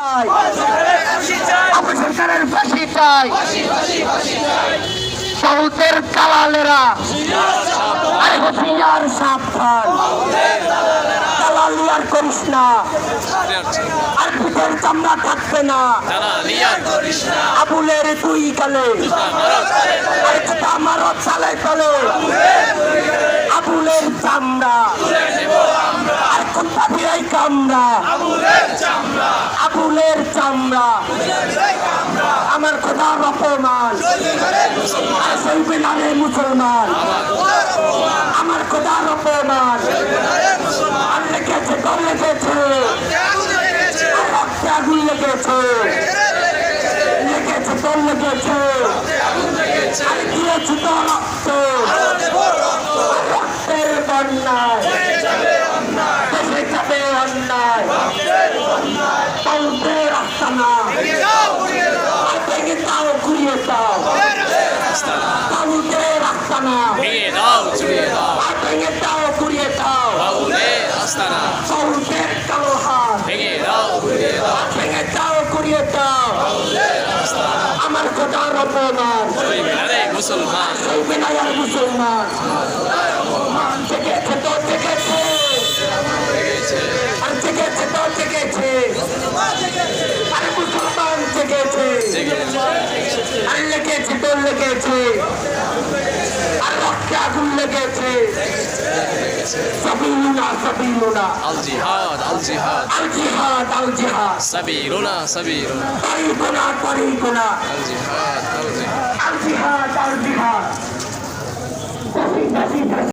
চাই, আবু সরকারের ফাঁসি চাই। সৌদের দালালেরা আরে হুঁশিয়ার সাবধান, দালালি আর করিস না, আর পিঠের চামড়া থাকবে না। আবুলের দুই গালে আমারও চালে চলে, আবুলের চামড়া আর কোথা দিয়ে কামড়া, আবুলের চামড়া আমার খোদার অপমান, সইবে না রে মুসলমান, আমার খোদার অপমান। আর লেগেছে তোর লেগেছে, রক্তে আগুন লেগেছে, লেগেছে তোর লেগেছে, আর দিয়েছি তো রক্ত, রক্তের বন্যায় দেশে যাবে অন্যায়। তাওদের আস্তানা আর ভেঙে দাও ঘুরিয়ে দাও, তাওদের আস্তানা আর ভেঙে দাও ঘুরিয়ে দাও, তাওদের কালোহার ভেঙে দাও ঘুরিয়ে দাও। আমার খোদার অপমান সইবে না আর মুসলমান। জেগেছে তো জেগেছে, আর জেগেছে তো জেগেছে, আর মুসলমান জেগেছে, আর লেগেছে তো লেগেছে, আর রক্তে আগুন লেগেছে। সাবিলুনা সাবিলুনা আল জিহাদ আল জিহাদ আল জিহাদ আল জিহাদ সাবিলুনা সাবিলুনা তারিকুনা তারিকুনা আল জিহাদ আল জিহাদ আল জিহাদ আল জিহাদ।